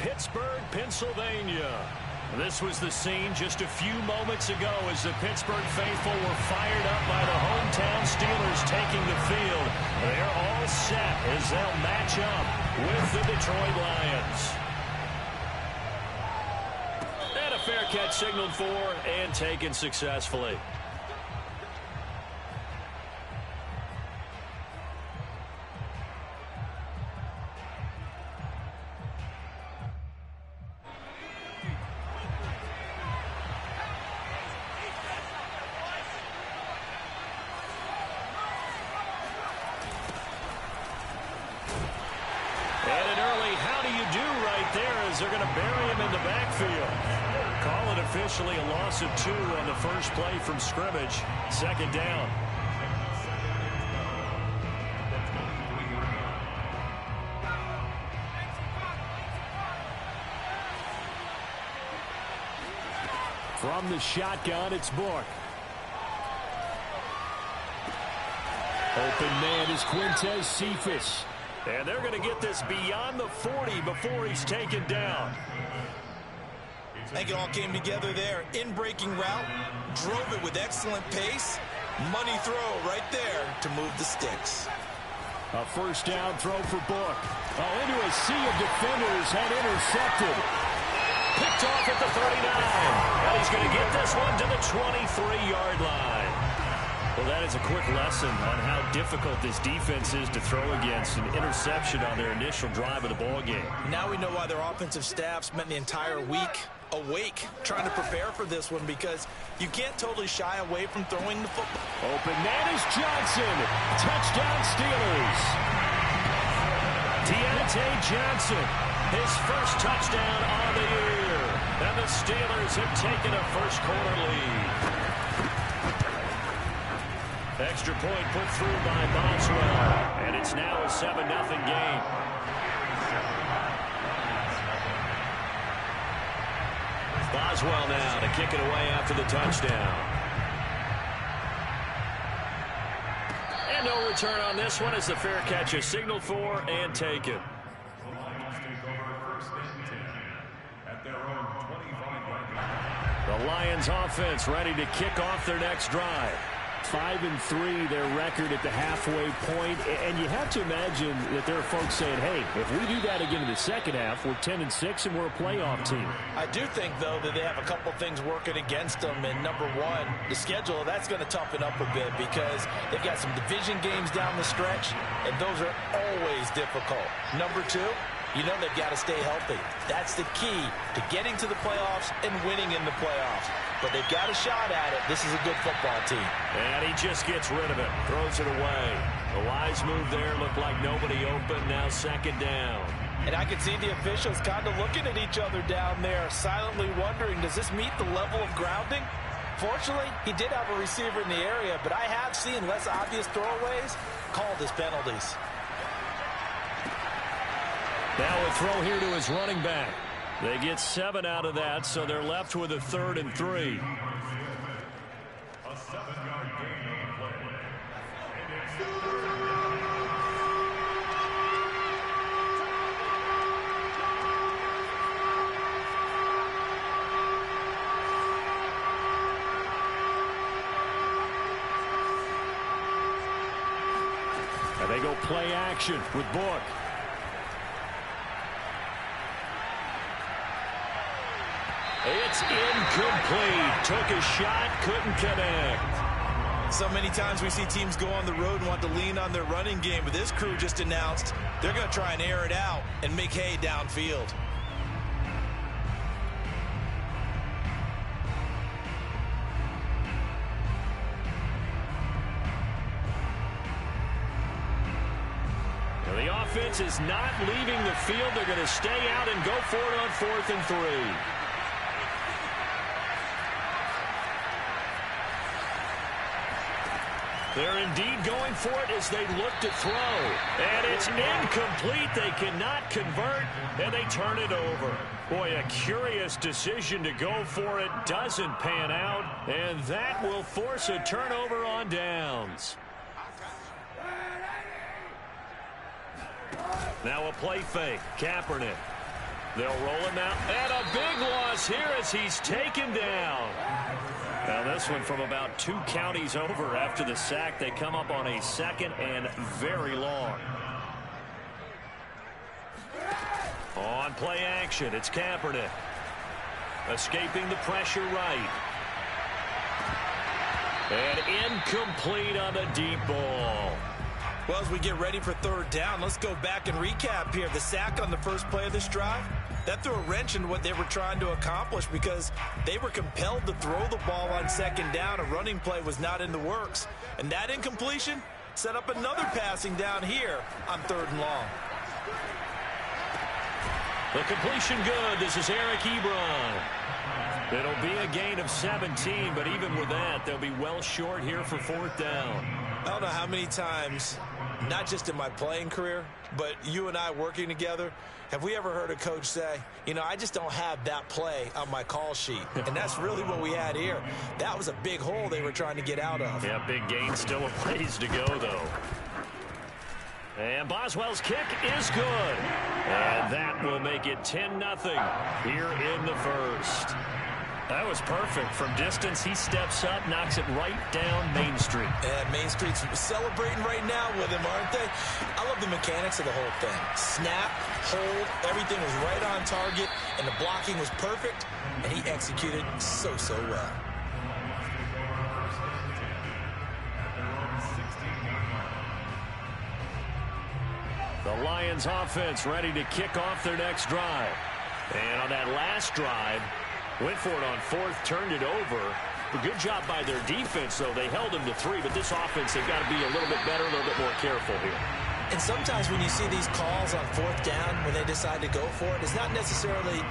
Pittsburgh, Pennsylvania. This was the scene just a few moments ago as the Pittsburgh faithful were fired up by the hometown Steelers taking the field. They're all set as they'll match up with the Detroit Lions. And a fair catch signaled for and taken successfully. They're going to bury him in the backfield. Call it officially a loss of 2 on the first play from scrimmage. Second down. From the shotgun, it's Book. Open man is Quintez Cephas. And they're going to get this beyond the 40 before he's taken down. I think it all came together there. In-breaking route, drove it with excellent pace. Money throw right there to move the sticks. A first down throw for Book. Oh, into a sea of defenders and intercepted. Picked off at the 39. And he's going to get this one to the 23-yard line. Well, that is a quick lesson on how difficult this defense is to throw against. An interception on their initial drive of the ballgame. Now we know why their offensive staff spent the entire week awake trying to prepare for this one, because you can't totally shy away from throwing the football. Open man is Johnson. Touchdown Steelers. Deontay Johnson, his first touchdown on the year. And the Steelers have taken a first quarter lead. Extra point put through by Boswell, and it's now a 7-0 game. Boswell now to kick it away after the touchdown. And no return on this one as the fair catch is signaled for and taken. The Lions offense ready to kick off their next drive. 5-3 their record at the halfway point, and you have to imagine that there are folks saying, hey, if we do that again in the second half, we're 10-6 and we're a playoff team. I do think, though, that they have a couple things working against them. And number one, the schedule, that's going to toughen up a bit because they've got some division games down the stretch, and those are always difficult. Number two, you know they've got to stay healthy. That's the key to getting to the playoffs and winning in the playoffs. But they've got a shot at it. This is a good football team. And he just gets rid of it. Throws it away. The wise move there. Looked like nobody open. Now second down. And I could see the officials kind of looking at each other down there, silently wondering, does this meet the level of grounding? Fortunately, he did have a receiver in the area, but I have seen less obvious throwaways called as penalties. Now a throw here to his running back. They get 7 out of that, so they're left with a 3rd and 3. A 7-yard gain on the play. And they go play action with Book. It's incomplete. Took a shot, couldn't connect. So many times we see teams go on the road and want to lean on their running game, but this crew just announced they're going to try and air it out and make hay downfield. Now the offense is not leaving the field. They're going to stay out and go for it on 4th and 3. They're indeed going for it as they look to throw. And it's incomplete. They cannot convert, and they turn it over. Boy, a curious decision to go for it. Doesn't pan out, and that will force a turnover on downs. Now a play fake. Kaepernick. They'll roll him out. And a big loss here as he's taken down. Now this one from about 2 counties over after the sack. They come up on a 2nd and very long. On play action, it's Kaepernick. Escaping the pressure right. And incomplete on the deep ball. Well, as we get ready for 3rd down, let's go back and recap here. The sack on the first play of this drive, that threw a wrench in what they were trying to accomplish because they were compelled to throw the ball on 2nd down. A running play was not in the works. And that incompletion set up another passing down here on 3rd and long. The completion good. This is Eric Ebron. It'll be a gain of 17, but even with that, they'll be well short here for 4th down. I don't know how many times, not just in my playing career, but you and I working together, have we ever heard a coach say, you know, I just don't have that play on my call sheet. And that's really what we had here. That was a big hole they were trying to get out of. Yeah, big gain, still a ways to go, though. And Boswell's kick is good. And that will make it 10-0 here in the first. That was perfect. From distance, he steps up, knocks it right down Main Street. And Main Street's celebrating right now with him, aren't they? I love the mechanics of the whole thing. Snap, hold, everything was right on target, and the blocking was perfect, and he executed so well. The Lions offense ready to kick off their next drive. And on that last drive, went for it on 4th, turned it over. A good job by their defense, though. They held them to 3, but this offense, they've got to be a little bit better, a little bit more careful here. And sometimes when you see these calls on 4th down, when they decide to go for it, it's not necessarily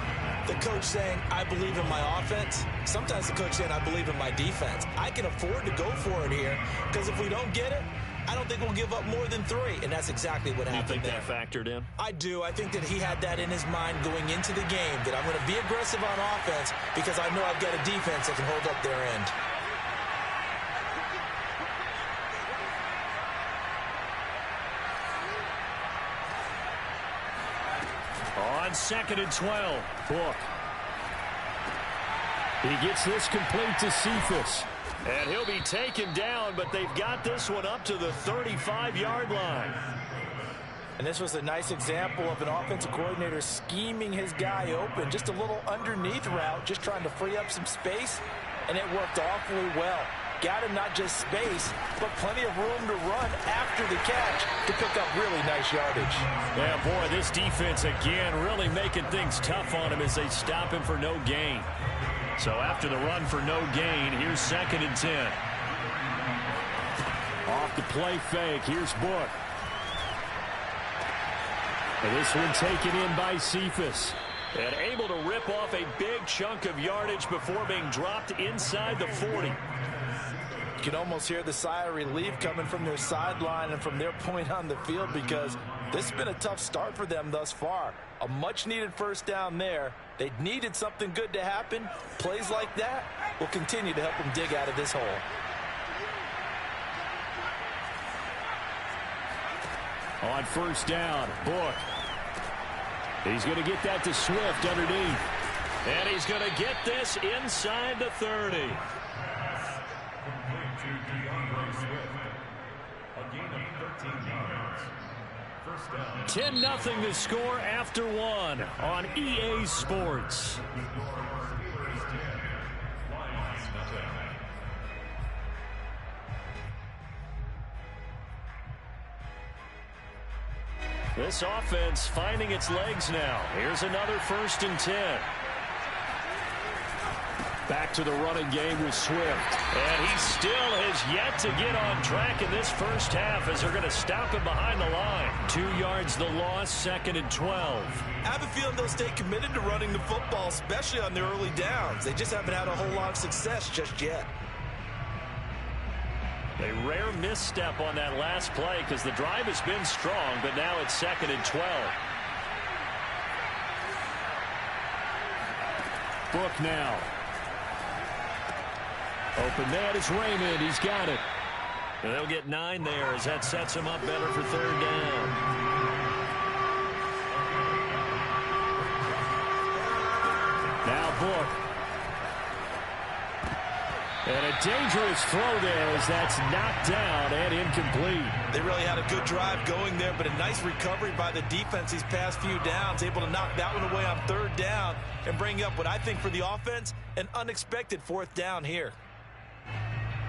the coach saying, I believe in my offense. Sometimes the coach saying, I believe in my defense. I can afford to go for it here, because if we don't get it, I don't think we'll give up more than 3, and that's exactly what happened. You think there. that factored in? I do. I think that he had that in his mind going into the game, that I'm going to be aggressive on offense because I know I've got a defense that can hold up their end. On 2nd and 12, Book. He gets this complete to Cephas. And he'll be taken down, but they've got this one up to the 35-yard line. And this was a nice example of an offensive coordinator scheming his guy open. Just a little underneath route, just trying to free up some space, and it worked awfully well. Got him not just space, but plenty of room to run after the catch to pick up really nice yardage. Yeah, boy, this defense, again, really making things tough on him as they stop him for no gain. So after the run for no gain, here's 2nd and 10. Off the play fake, here's Book. And this one taken in by Cephas. And able to rip off a big chunk of yardage before being dropped inside the 40. You can almost hear the sigh of relief coming from their sideline and from their point on the field because this has been a tough start for them thus far. A much-needed 1st down there. They needed something good to happen. Plays like that will continue to help them dig out of this hole. On 1st down, Book. He's going to get that to Swift underneath. And he's going to get this inside the 30. 10-0 the score after 1 on EA Sports. This offense finding its legs now. Here's another 1st and 10. Back to the running game with Swift. And he still has yet to get on track in this first half as they're going to stop him behind the line. 2 yards the loss, 2nd and 12. I have a feeling they'll stay committed to running the football, especially on their early downs. They just haven't had a whole lot of success just yet. A rare misstep on that last play because the drive has been strong, but now it's 2nd and 12. Book now. Open man is Raymond. He's got it. And they'll get 9 there as that sets him up better for 3rd down. book. And a dangerous throw there as that's knocked down and incomplete. They really had a good drive going there, but a nice recovery by the defense these past few downs, able to knock that one away on third down and bring up what I think for the offense, an unexpected fourth down here.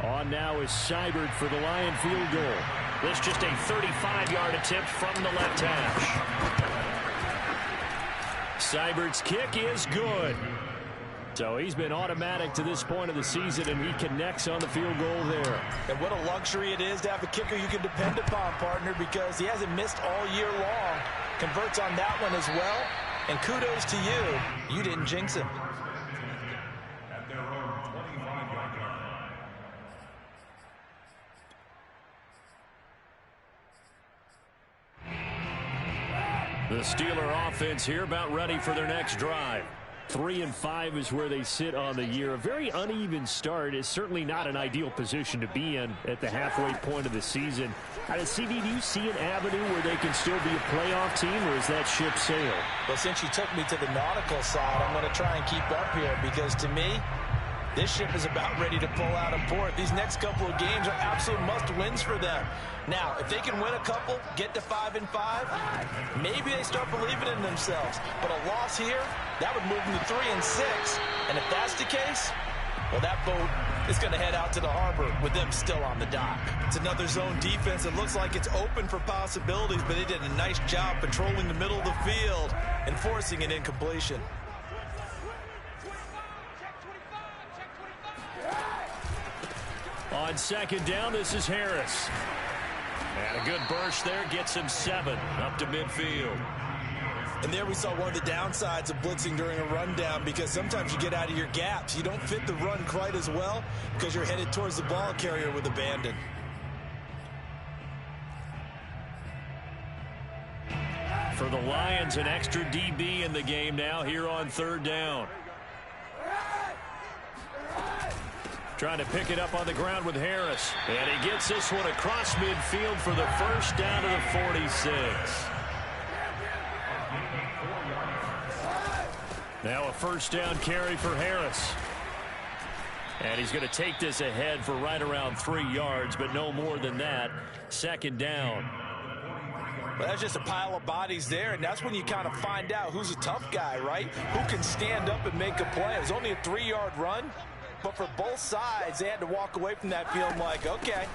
On now is Seibert for the Lion field goal. This just a 35-yard attempt from the left hash. Seibert's kick is good. So he's been automatic to this point of the season, and he connects on the field goal there. And what a luxury it is to have a kicker you can depend upon, partner, because he hasn't missed all year long. Converts on that one as well. And kudos to you. You didn't jinx him. At their own 25-yard line. The Steeler offense here about ready for their next drive. 3-5 is where they sit on the year. A very uneven start is certainly not an ideal position to be in at the halfway point of the season. CD, do you see an avenue where they can still be a playoff team, or is that ship sailed? Well, since you took me to the nautical side, I'm going to try and keep up here because to me, this ship is about ready to pull out of port. These next couple of games are absolute must-wins for them. Now, if they can win a couple, get to 5-5, maybe they start believing in themselves. But a loss here, that would move them to 3-6. And if that's the case, well, that boat is going to head out to the harbor with them still on the dock. It's another zone defense. It looks like it's open for possibilities, but they did a nice job patrolling the middle of the field and forcing an incompletion. On second down, this is Harris. And a good burst there gets him 7 up to midfield. And there we saw one of the downsides of blitzing during a rundown, because sometimes you get out of your gaps. You don't fit the run quite as well because you're headed towards the ball carrier with abandon. For the Lions, an extra DB in the game now here on third down. Trying to pick it up on the ground with Harris. And he gets this one across midfield for the first down to the 46. Now a first down carry for Harris. And he's going to take this ahead for right around 3 yards, but no more than that. Second down. Well, that's just a pile of bodies there, and that's when you kind of find out who's a tough guy, right? Who can stand up and make a play. It was only a 3-yard run. But for both sides, they had to walk away from that feeling like, okay,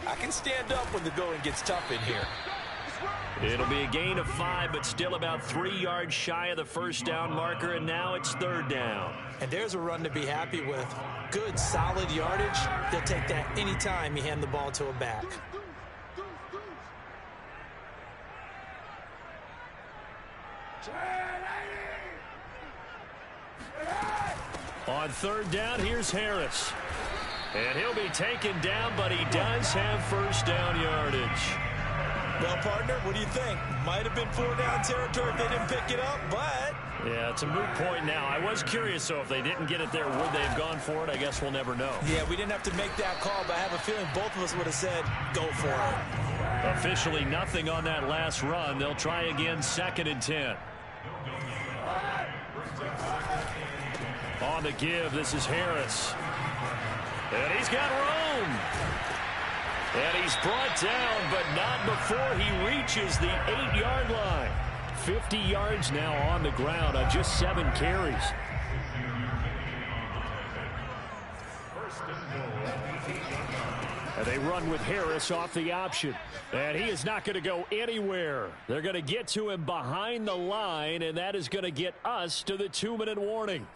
I can stand up when the going gets tough in here. It'll be a gain of 5, but still about 3 yards shy of the first down marker, and now it's third down. And there's a run to be happy with. Good, solid yardage. They'll take that anytime you hand the ball to a back. On third down, here's Harris. And he'll be taken down, but he does have first down yardage. Well, partner, what do you think? Might have been 4-down territory if they didn't pick it up, but... Yeah, it's a moot point now. I was curious, so if they didn't get it there, would they have gone for it? I guess we'll never know. Yeah, we didn't have to make that call, but I have a feeling both of us would have said, go for it. Officially nothing on that last run. They'll try again, 2nd and 10. On the give, this is Harris. And he's got room. And he's brought down, but not before he reaches the 8-yard line. 50 yards now on the ground on just 7 carries. And they run with Harris off the option. And he is not going to go anywhere. They're going to get to him behind the line, and that is going to get us to the 2-minute warning.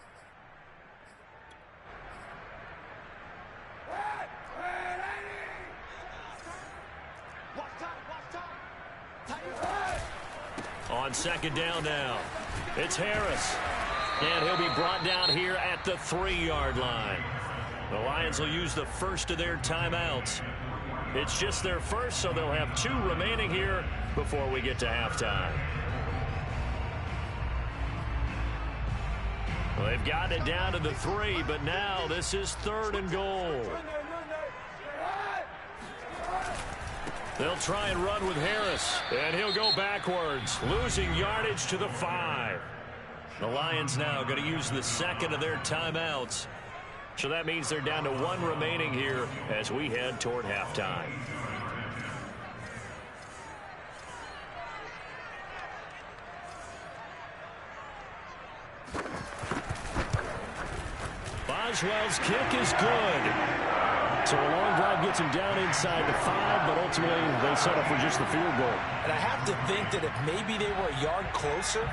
On second down now, it's Harris. And he'll be brought down here at the 3-yard line. The Lions will use the first of their timeouts. It's just their first, so they'll have 2 remaining here before we get to halftime. Well, they've gotten it down to the 3, but now this is 3rd and goal. They'll try and run with Harris, and he'll go backwards, losing yardage to the 5. The Lions now going to use the second of their timeouts. So that means they're down to one remaining here as we head toward halftime. Boswell's kick is good. So a long drive gets him down inside the 5, but ultimately they settle for just the field goal. And I have to think that if maybe they were a yard closer,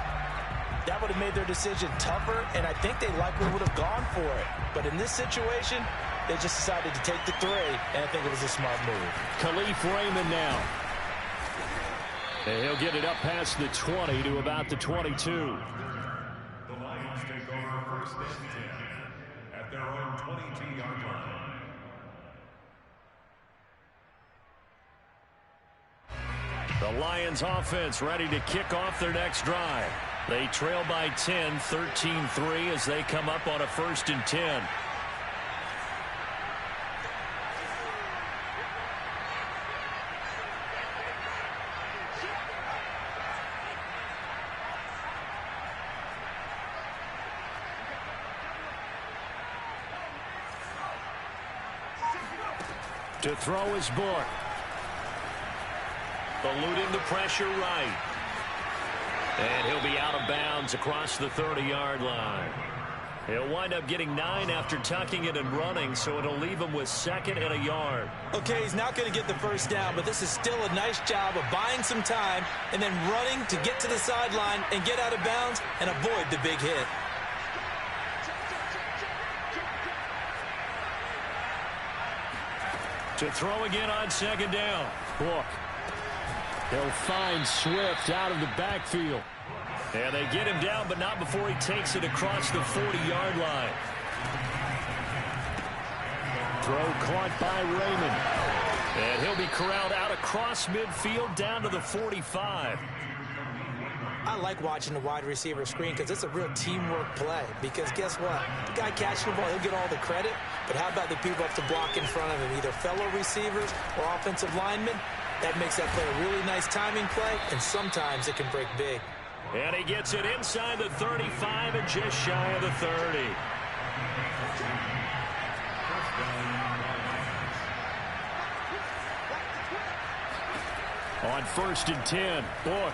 that would have made their decision tougher, and I think they likely would have gone for it. But in this situation, they just decided to take the 3, and I think it was a smart move. Khalif Raymond now. And he'll get it up past the 20 to about the 22. The Lions take over first and 10 at their own 22-yard line. The Lions offense ready to kick off their next drive. They trail by 10, 13-3 as they come up on a 1st and 10. To throw is Book. Eluding the pressure right. And he'll be out of bounds across the 30-yard line. He'll wind up getting 9 after tucking it and running, so it'll leave him with 2nd and a yard. Okay, he's not going to get the first down, but this is still a nice job of buying some time and then running to get to the sideline and get out of bounds and avoid the big hit. To throw again on 2nd down. Book. They'll find Swift out of the backfield. And they get him down, but not before he takes it across the 40-yard line. Throw caught by Raymond. And he'll be corralled out across midfield down to the 45. I like watching the wide receiver screen because it's a real teamwork play. Because guess what? The guy catching the ball, he'll get all the credit. But how about the people up to block in front of him, either fellow receivers or offensive linemen? That makes that play a really nice timing play, and sometimes it can break big. And he gets it inside the 35 and just shy of the 30. On 1st and 10, Book.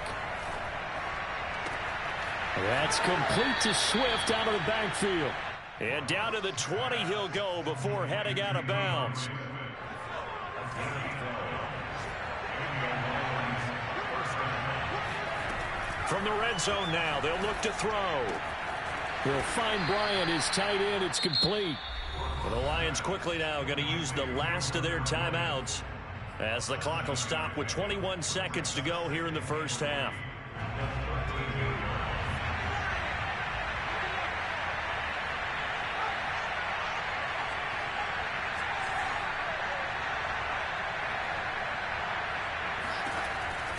That's complete to Swift out of the backfield. And down to the 20 he'll go before heading out of bounds. From the red zone now, they'll look to throw. They'll find Bryant, his tight end. It's complete. Well, the Lions quickly now going to use the last of their timeouts as the clock will stop with 21 seconds to go here in the first half.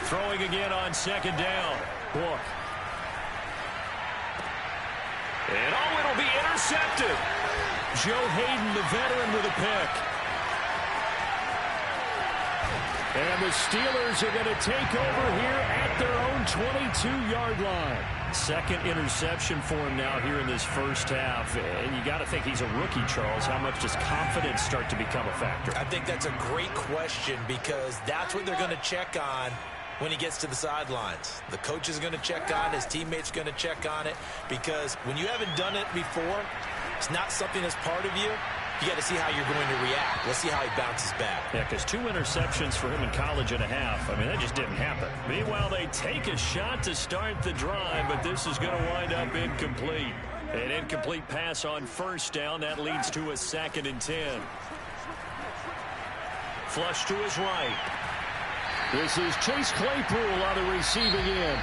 Throwing again on 2nd down. Book. And it'll be intercepted. Joe Hayden, the veteran, with a pick. And the Steelers are going to take over here at their own 22-yard line. 2nd interception for him now here in this first half. And you got to think he's a rookie, Charles. How much does confidence start to become a factor? I think that's a great question because that's what they're going to check on when he gets to the sidelines. The coach is going to check on it. His teammates going to check on it. Because when you haven't done it before, it's not something that's part of you. You got to see how you're going to react. Let's see how he bounces back. Yeah, because 2 interceptions for him in college and a half. I mean, that just didn't happen. Meanwhile, they take a shot to start the drive, but this is going to wind up incomplete. An incomplete pass on 1st down. That leads to a 2nd and 10. Flush to his right. This is Chase Claypool on the receiving end.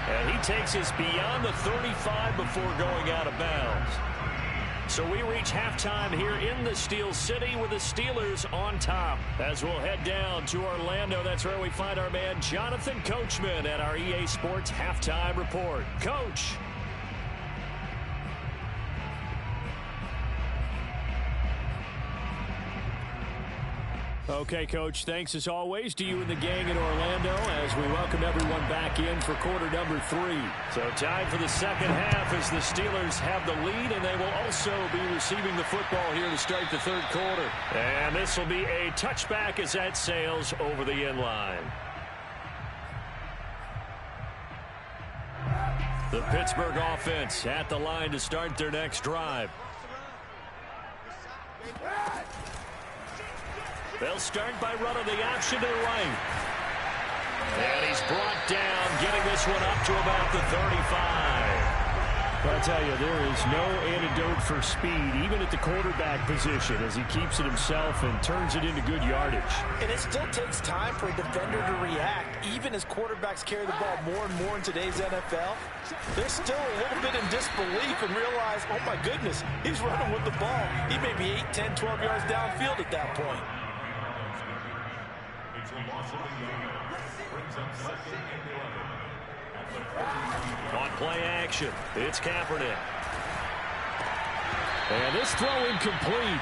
And he takes us beyond the 35 before going out of bounds. So we reach halftime here in the Steel City with the Steelers on top. As we'll head down to Orlando, that's where we find our man Jonathan Coachman at our EA Sports Halftime Report. Coach. Okay, Coach, thanks as always to you and the gang in Orlando as we welcome everyone back in for quarter number 3. So time for the second half as the Steelers have the lead, and they will also be receiving the football here to start the third quarter. And this will be a touchback as that sails over the end line. The Pittsburgh offense at the line to start their next drive. They'll start by running the option to the right. And he's brought down, getting this one up to about the 35. But I tell you, there is no antidote for speed, even at the quarterback position, as he keeps it himself and turns it into good yardage. And it still takes time for a defender to react, even as quarterbacks carry the ball more and more in today's NFL. They're still a little bit in disbelief and realize, oh my goodness, he's running with the ball. He may be 8, 10, 12 yards downfield at that point. On play action, it's Kaepernick. And this throw incomplete.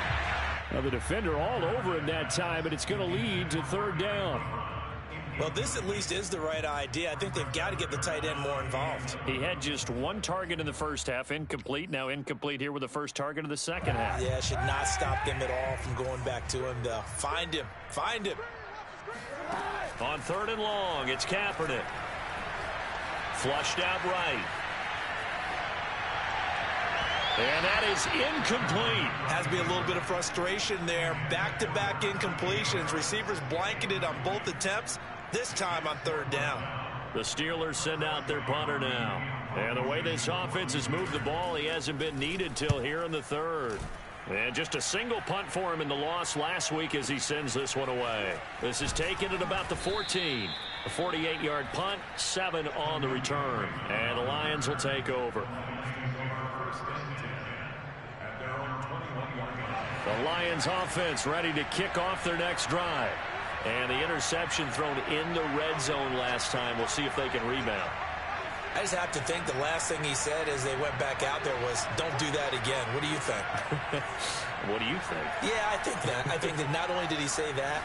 Now the defender all over him that time, and it's going to lead to third down. Well, this at least is the right idea. I think they've got to get the tight end more involved. He had just one target in the first half, incomplete. Now incomplete here with the first target of the second half. Yeah, should not stop them at all from going back to him, though. Find him. Find him. On third and long, it's Kaepernick. Flushed out right. And that is incomplete. Has to be a little bit of frustration there. Back-to-back incompletions. Receivers blanketed on both attempts, this time on third down. The Steelers send out their punter now. And the way this offense has moved the ball, he hasn't been needed till here in the third. And just a single punt for him in the loss last week as he sends this one away. This is taken at about the 14. A 48-yard punt, 7 on the return. And the Lions will take over. The Lions offense ready to kick off their next drive. And the interception thrown in the red zone last time. We'll see if they can rebound. I just have to think the last thing he said as they went back out there was, don't do that again. What do you think? What do you think? Yeah, I think that. I think that not only did he say that,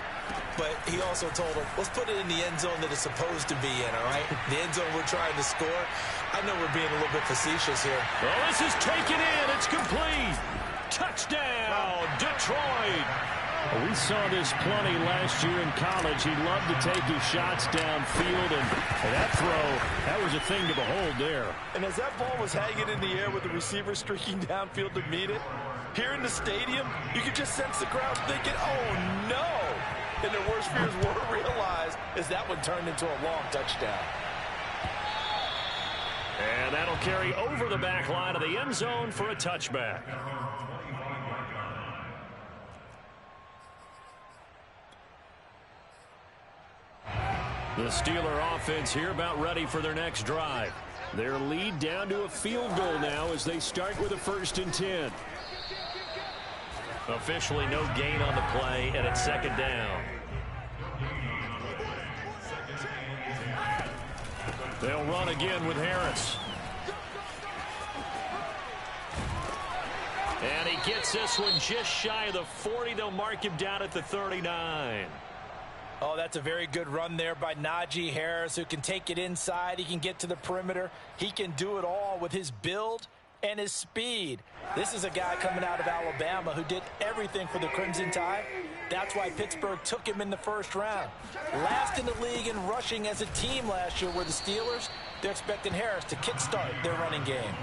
but he also told him, let's put it in the end zone that it's supposed to be in, all right? The end zone we're trying to score. I know we're being a little bit facetious here. Well, this is taken in. It's complete. Touchdown, Detroit. We saw this plenty last year in college. He loved to take his shots downfield, and that throw, that was a thing to behold there. And as that ball was hanging in the air with the receiver streaking downfield to meet it, here in the stadium, you could just sense the crowd thinking, oh, no. And their worst fears were realized as that one turned into a long touchdown. And that'll carry over the back line of the end zone for a touchback. The Steeler offense here about ready for their next drive. Their lead down to a field goal now as they start with a 1st and 10. Officially no gain on the play, and it's second down. They'll run again with Harris. And he gets this one just shy of the 40. They'll mark him down at the 39. Oh, that's a very good run there by Najee Harris, who can take it inside. He can get to the perimeter. He can do it all with his build and his speed. This is a guy coming out of Alabama who did everything for the Crimson Tide. That's why Pittsburgh took him in the first round. Last in the league in rushing as a team last year were the Steelers. They're expecting Harris to kickstart their running game.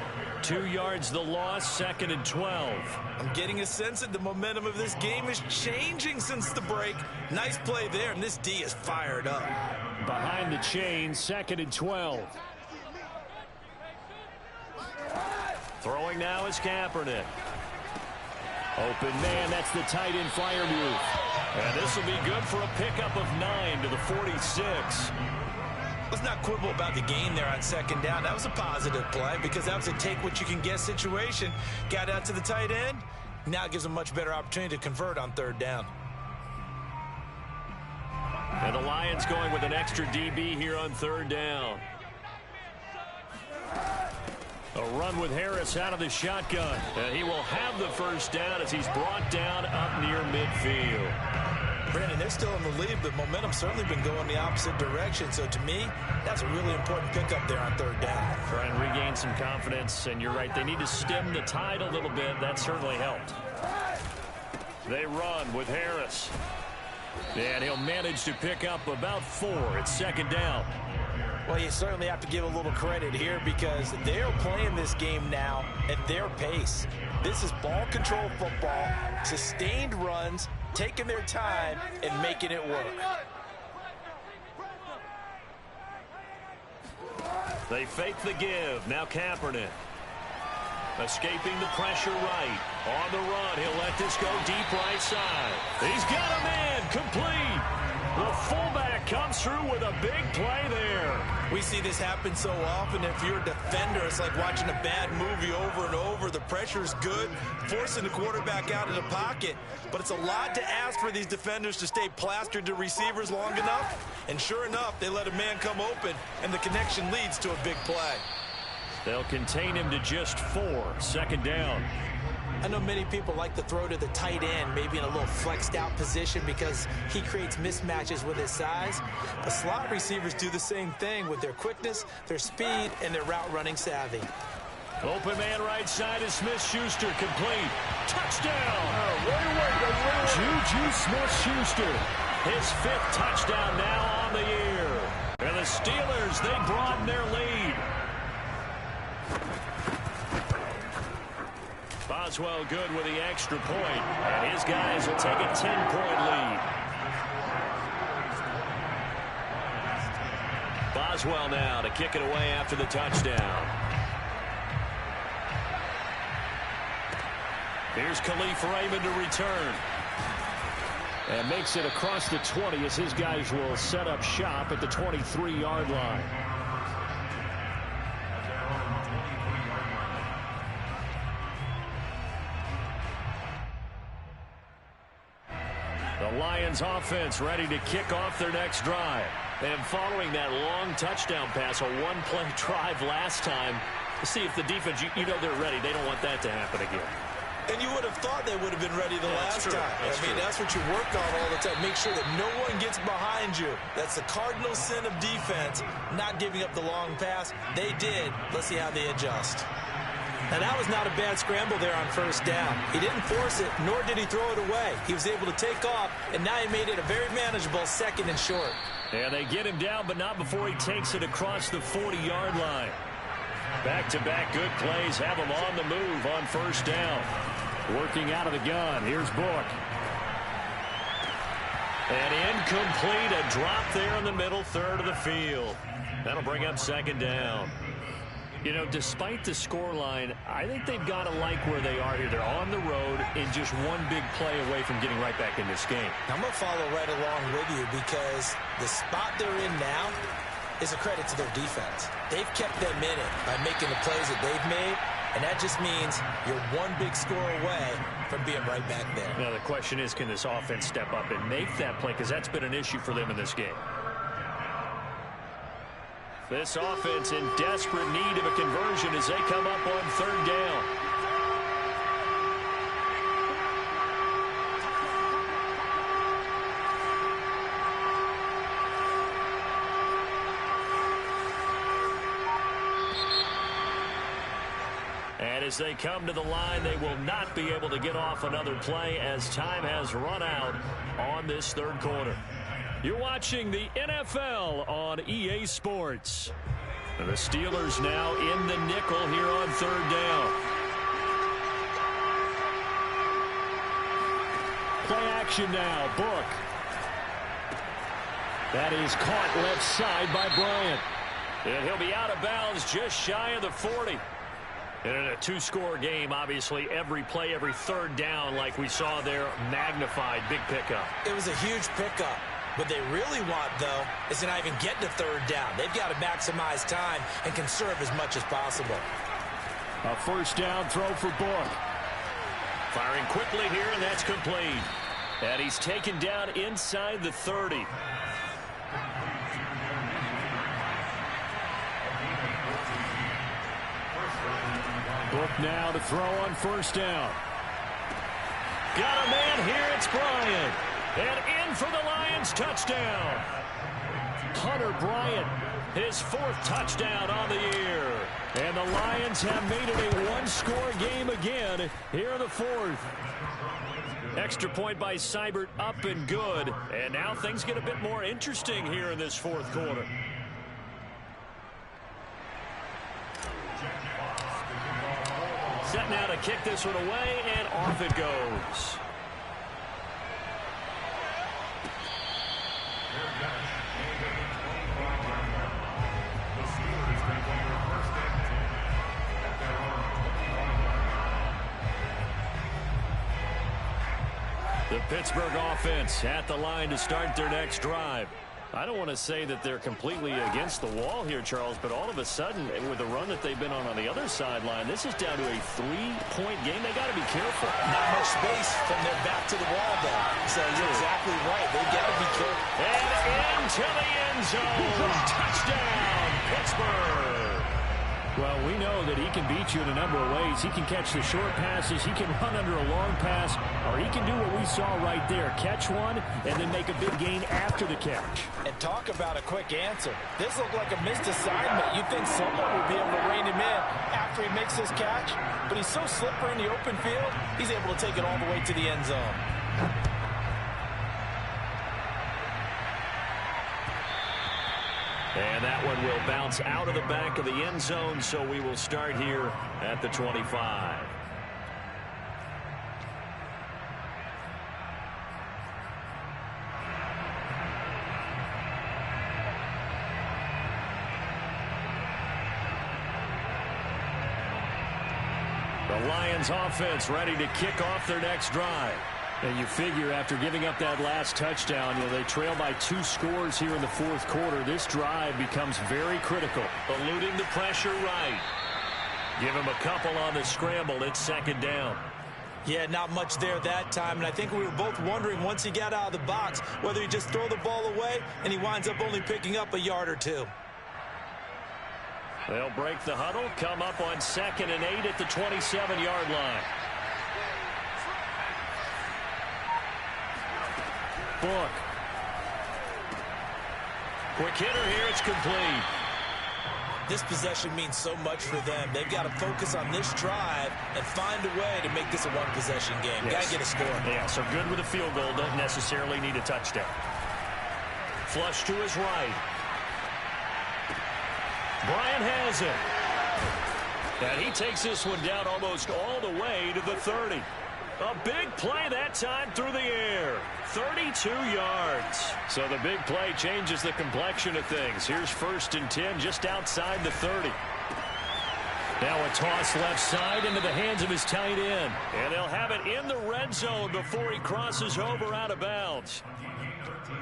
2 yards the loss, 2nd and 12. I'm getting a sense that the momentum of this game is changing since the break. Nice play there, and this D is fired up. Behind the chain, 2nd and 12. Throwing now is Kaepernick. Open man, that's the tight end flyer move. And this will be good for a pickup of 9 to the 46. Let's not quibble about the gain there on second down. That was a positive play because that was a take-what-you-can-get situation. Got out to the tight end. Now it gives them a much better opportunity to convert on third down. And the Lions going with an extra DB here on third down. A run with Harris out of the shotgun. And he will have the first down as he's brought down up near midfield. Brandon, they're still in the lead, but momentum's certainly been going the opposite direction. So to me, that's a really important pickup there on third down. Try and regain some confidence, and you're right, they need to stem the tide a little bit. That certainly helped. They run with Harris. And he'll manage to pick up about 4. It's second down. Well, you certainly have to give a little credit here because they're playing this game now at their pace. This is ball control football, sustained runs, taking their time and making it work. They fake the give. Now Kaepernick. Escaping the pressure right. On the run, he'll let this go deep right side. He's got a man complete. The fullback comes through with a big play there. We see this happen so often. If you're a defender, it's like watching a bad movie over and over. The pressure's good, forcing the quarterback out of the pocket. But it's a lot to ask for these defenders to stay plastered to receivers long enough. And sure enough, they let a man come open, and the connection leads to a big play. They'll contain him to just 4. Second down. I know many people like to throw to the tight end, maybe in a little flexed out position because he creates mismatches with his size. But slot receivers do the same thing with their quickness, their speed, and their route running savvy. Open man right side is Smith-Schuster, complete. Touchdown! Juju Smith-Schuster, his 5th touchdown now on the year. And the Steelers, they broaden their lead. Boswell good with the extra point, and his guys will take a 10-point lead. Boswell now to kick it away after the touchdown. Here's Khalif Raymond to return. And makes it across the 20 as his guys will set up shop at the 23-yard line. The Lions offense ready to kick off their next drive. And following that long touchdown pass, a one-play drive last time, to see if the defense, you know they're ready. They don't want that to happen again. And you would have thought they would have been ready the last time. That's what you work on all the time. Make sure that no one gets behind you. That's the cardinal sin of defense, not giving up the long pass. They did. Let's see how they adjust. Now, that was not a bad scramble there on first down. He didn't force it, nor did he throw it away. He was able to take off, and now he made it a very manageable second and short. And they get him down, but not before he takes it across the 40-yard line. Back-to-back good plays have him on the move on first down. Working out of the gun. Here's Book. And incomplete. A drop there in the middle third of the field. That'll bring up second down. You know, despite the scoreline, I think they've got to like where they are here. They're on the road and just one big play away from getting right back in this game. I'm going to follow right along with you because the spot they're in now is a credit to their defense. They've kept them in it by making the plays that they've made, and that just means you're one big score away from being right back there. Now, the question is, can this offense step up and make that play? Because that's been an issue for them in this game. This offense in desperate need of a conversion as they come up on third down. And as they come to the line, they will not be able to get off another play as time has run out on this third quarter. You're watching the NFL on EA Sports. The Steelers now in the nickel here on third down. Play action now, Book. That is caught left side by Bryant. And he'll be out of bounds just shy of the 40. And in a two-score game, obviously, every play, every third down, like we saw there, magnified, big pickup. It was a huge pickup. What they really want, though, is to not even get to third down. They've got to maximize time and conserve as much as possible. A first down throw for Book. Firing quickly here, and that's complete. And he's taken down inside the 30. Book now to throw on first down. Got a man here, it's Bryant. And in for the Lions, touchdown. Hunter Bryant, his 4th touchdown on the year. And the Lions have made it a one-score game again here in the 4th. Extra point by Seibert, up and good. And now things get a bit more interesting here in this 4th quarter. Set now to kick this one away, and off it goes. The Pittsburgh offense at the line to start their next drive. I don't want to say that they're completely against the wall here, Charles, but all of a sudden, with the run that they've been on the other sideline, this is down to a 3-point game. They got to be careful. Not much space from their back to the wall, though. So you're exactly right. They've got to be careful. And into the end zone. Touchdown, Pittsburgh. Well, we know that he can beat you in a number of ways. He can catch the short passes, he can run under a long pass, or he can do what we saw right there, catch one and then make a big gain after the catch. And talk about a quick answer. This looked like a missed assignment. You'd think someone would be able to rein him in after he makes his catch, but he's so slippery in the open field, he's able to take it all the way to the end zone. And that one will bounce out of the back of the end zone, so we will start here at the 25. The Lions offense ready to kick off their next drive. And you figure after giving up that last touchdown, they trail by 2 scores here in the 4th quarter. This drive becomes very critical. Eluding the pressure right. Give him a couple on the scramble. It's 2nd down. Yeah, not much there that time, and I think we were both wondering once he got out of the box whether he just throw the ball away and he winds up only picking up a yard or 2. They'll break the huddle, come up on 2nd and 8 at the 27-yard line. Book. Quick hitter here. It's complete. This possession means so much for them. They've got to focus on this drive and find a way to make this a one-possession game. Yes. Got to get a score. Yeah, so good with a field goal. Don't necessarily need a touchdown. Flush to his right. Bryant has it. And he takes this one down almost all the way to the 30. A big play that time through the air. 32 yards. So the big play changes the complexion of things. Here's 1st and 10 just outside the 30. Now a toss left side into the hands of his tight end. And they'll have it in the red zone before he crosses over out of bounds.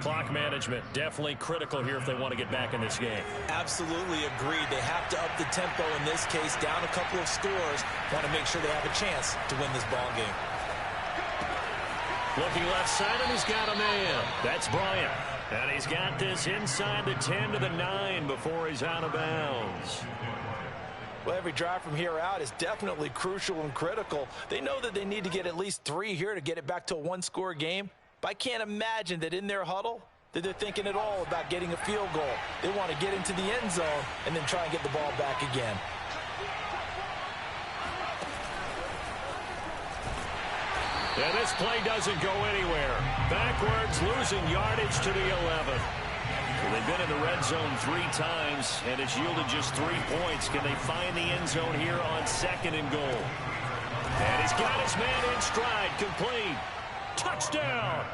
Clock management definitely critical here if they want to get back in this game. Absolutely agreed. They have to up the tempo in this case, down a couple of scores. Want to make sure they have a chance to win this ball game. Looking left side, and he's got a man. That's Bryant. And he's got this inside the 10 to the 9 before he's out of bounds. Well, every drive from here out is definitely crucial and critical. They know that they need to get at least 3 here to get it back to a one-score game. But I can't imagine that in their huddle that they're thinking at all about getting a field goal. They want to get into the end zone and then try and get the ball back again. And this play doesn't go anywhere. Backwards, losing yardage to the 11. So they've been in the red zone 3 times, and it's yielded just 3 points. Can they find the end zone here on 2nd and goal? And he's got his man in stride, complete. Touchdown!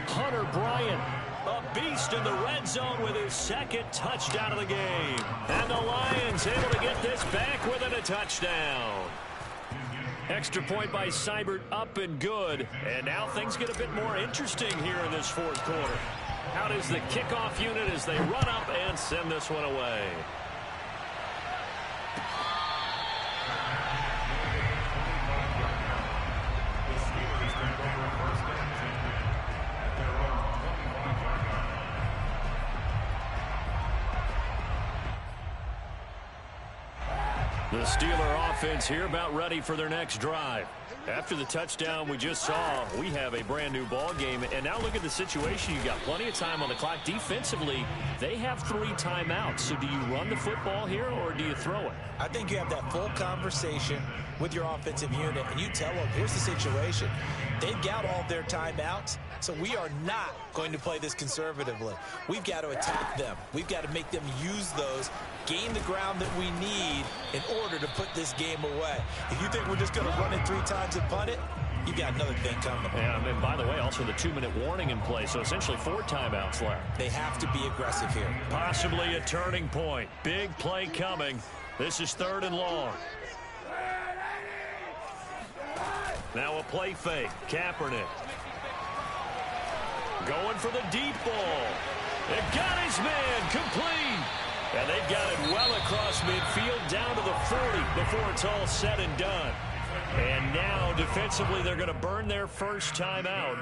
Hunter Bryant, a beast in the red zone with his 2nd touchdown of the game. And the Lions able to get this back within a touchdown. Extra point by Seibert, up and good. And now things get a bit more interesting here in this 4th quarter. How does the kickoff unit as they run up and send this one away? The Steeler offense here about ready for their next drive. After the touchdown we just saw, we have a brand new ball game. And now look at the situation. You've got plenty of time on the clock. Defensively, they have 3 timeouts. So do you run the football here or do you throw it? I think you have that full conversation with your offensive unit, and you tell them, here's the situation. They've got all their timeouts, so we are not going to play this conservatively. We've got to attack them. We've got to make them use those, gain the ground that we need in order to put this game away. If you think we're just going to run it 3 times and punt it, you've got another thing coming. Yeah, and by the way, also the 2-minute warning in play, so essentially 4 timeouts left. They have to be aggressive here. Possibly a turning point. Big play coming. This is 3rd and long. Now a play fake. Kaepernick. Going for the deep ball. It got his man complete. And they've got it well across midfield down to the 40 before it's all said and done. And now defensively they're going to burn their first timeout.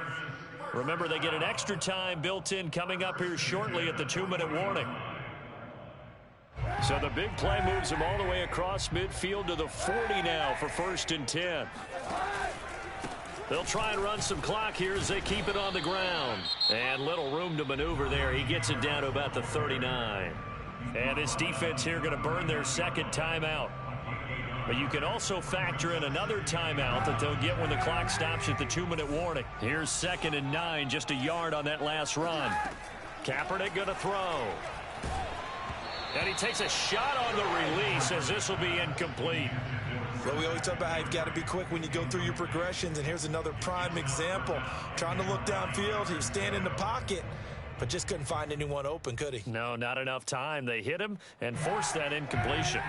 Remember, they get an extra time built in coming up here shortly at the 2-minute warning. So the big play moves them all the way across midfield to the 40 now for 1st and 10. They'll try and run some clock here as they keep it on the ground. And little room to maneuver there. He gets it down to about the 39. And this defense here going to burn their 2nd timeout. But you can also factor in another timeout that they'll get when the clock stops at the 2-minute warning. Here's 2nd and 9, just a yard on that last run. Kaepernick going to throw. And he takes a shot on the release as this will be incomplete. Well, we always talk about how you've got to be quick when you go through your progressions, and here's another prime example. Trying to look downfield, he was standing in the pocket, but just couldn't find anyone open, could he? No, not enough time. They hit him and forced that incompletion.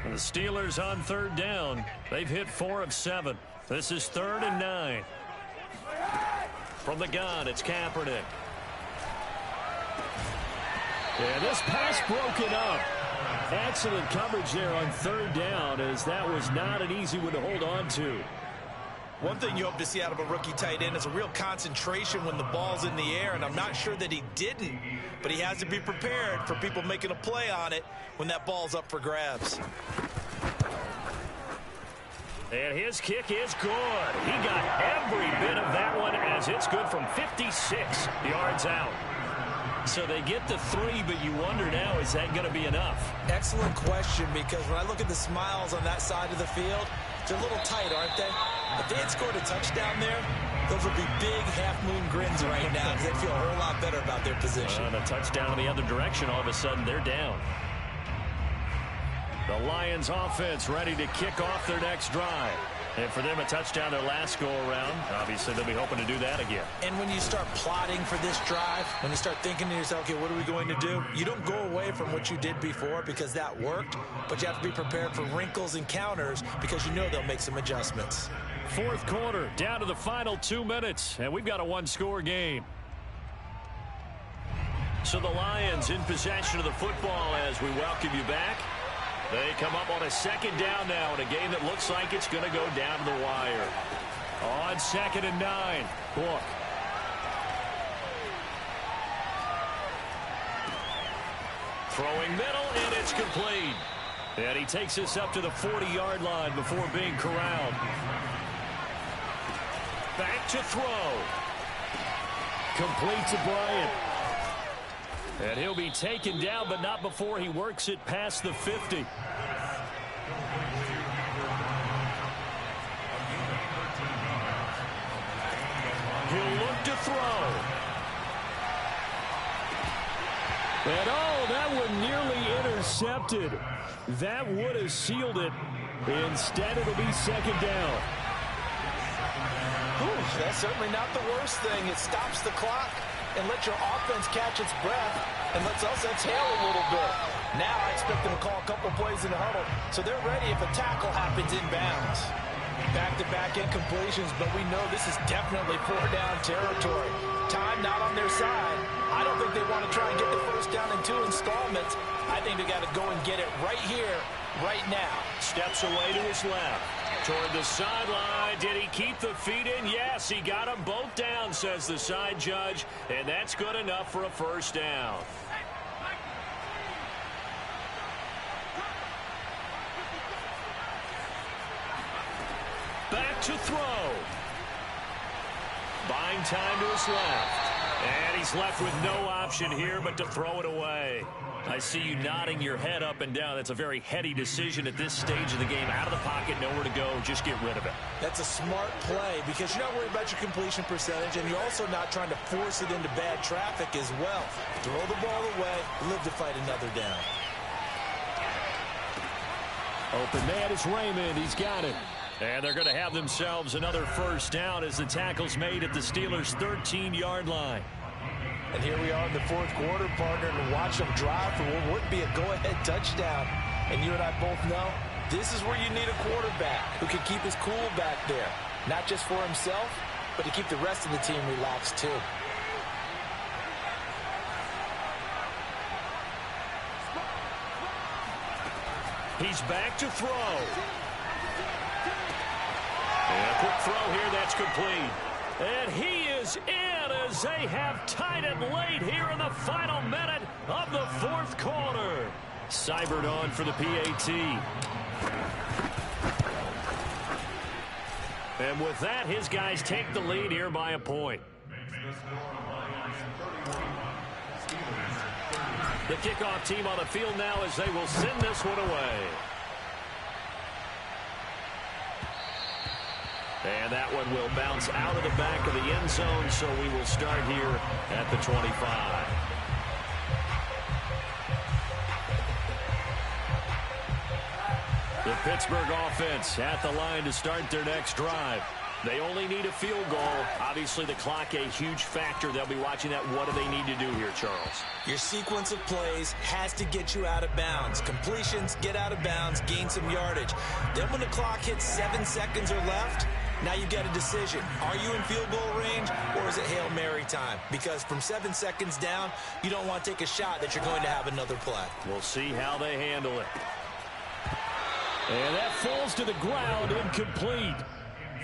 And the Steelers on 3rd down. They've hit 4 of 7. This is 3rd and 9. From the gun, it's Kaepernick. And this pass broken up. Excellent coverage there on 3rd down, as that was not an easy one to hold on to. One thing you hope to see out of a rookie tight end is a real concentration when the ball's in the air, and I'm not sure that he didn't, but he has to be prepared for people making a play on it when that ball's up for grabs. And his kick is good. He got every bit of that one, as it's good from 56 yards out. So they get the 3, but you wonder now, is that going to be enough? Excellent question, because when I look at the smiles on that side of the field, they're a little tight, aren't they? If they had scored a touchdown there, those would be big half-moon grins right now, because they feel a whole lot better about their position. And a touchdown in the other direction, all of a sudden they're down. The Lions offense ready to kick off their next drive. And for them, a touchdown their last go-around. Obviously, they'll be hoping to do that again. And when you start plotting for this drive, when you start thinking to yourself, okay, what are we going to do? You don't go away from what you did before because that worked, but you have to be prepared for wrinkles and counters because you know they'll make some adjustments. 4th quarter, down to the final 2 minutes, and we've got a 1-score game. So the Lions in possession of the football as we welcome you back. They come up on a 2nd down now in a game that looks like it's going to go down to the wire. On 2nd and 9, Book. Throwing middle, and it's complete. And he takes us up to the 40-yard line before being corralled. Back to throw. Complete to Bryant. And he'll be taken down, but not before he works it past the 50. He'll look to throw. And oh, that one nearly intercepted. That would have sealed it. Instead, it'll be 2nd down. Ooh, that's certainly not the worst thing. It stops the clock and lets your offense catch its breath and lets us exhale a little bit. Now I expect them to call a couple plays in the huddle, so they're ready if a tackle happens inbounds. Back-to-back incompletions, but we know this is definitely 4-down territory. Time not on their side. I don't think they want to try and get the first down in 2 installments. I think they got to go and get it right here, right now. Steps away to his left. Toward the sideline. Did he keep the feet in? Yes, he got them both down, says the side judge. And that's good enough for a 1st down. Back to throw. Buying time to his left. And he's left with no option here but to throw it away. I see you nodding your head up and down. That's a very heady decision at this stage of the game. Out of the pocket, nowhere to go. Just get rid of it. That's a smart play because you're not worried about your completion percentage, and you're also not trying to force it into bad traffic as well. Throw the ball away, live to fight another down. Open man is Raymond. He's got it. And they're going to have themselves another first down as the tackle's made at the Steelers' 13-yard line. And here we are in the fourth quarter, partner, and watch them drive for what would be a go-ahead touchdown. And you and I both know this is where you need a quarterback who can keep his cool back there. Not just for himself, but to keep the rest of the team relaxed too. He's back to throw. And a quick throw here, that's complete. And he is in as they have tied it late here in the final minute of the fourth quarter. Seibert on for the PAT. And with that, his guys take the lead here by a point. The kickoff team on the field now as they will send this one away. And that one will bounce out of the back of the end zone, so we will start here at the 25. The Pittsburgh offense at the line to start their next drive. They only need a field goal. Obviously, the clock a huge factor. They'll be watching that. What do they need to do here, Charles? Your sequence of plays has to get you out of bounds. Completions, get out of bounds, gain some yardage. Then when the clock hits 7 seconds or left, now you get a decision. Are you in field goal range, or is it Hail Mary time? Because from 7 seconds down, you don't want to take a shot that you're going to have another play. We'll see how they handle it. And that falls to the ground, incomplete.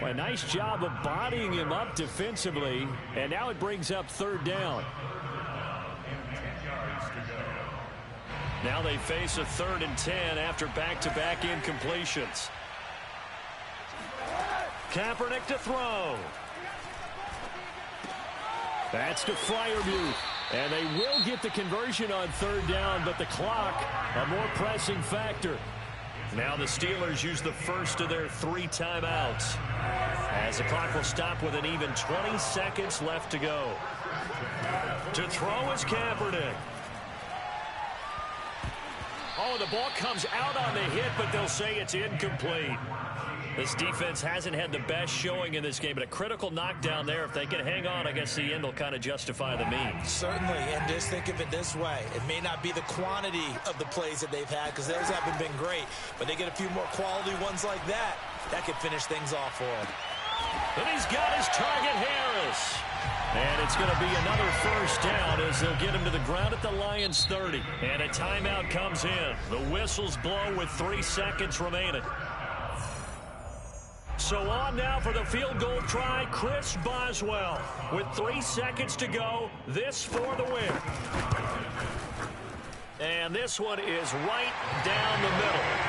Well, a nice job of bodying him up defensively, and now it brings up third down. Now they face a 3rd and 10 after back-to-back incompletions. Kaepernick to throw. That's to Freiermuth. And they will get the conversion on third down, but the clock, a more pressing factor. Now the Steelers use the first of their 3 timeouts, as the clock will stop with an even 20 seconds left to go. To throw is Kaepernick. Oh, the ball comes out on the hit, but they'll say it's incomplete. This defense hasn't had the best showing in this game, but a critical knockdown there. If they can hang on, I guess the end will kind of justify the means. Certainly, and just think of it this way. It may not be the quantity of the plays that they've had, because those haven't been great, but they get a few more quality ones like that. That could finish things off for them. And he's got his target, Harris. And it's going to be another first down as they'll get him to the ground at the Lions' 30. And a timeout comes in. The whistles blow with 3 seconds remaining. So on now for the field goal try, Chris Boswell. With 3 seconds to go, this for the win. And this one is right down the middle.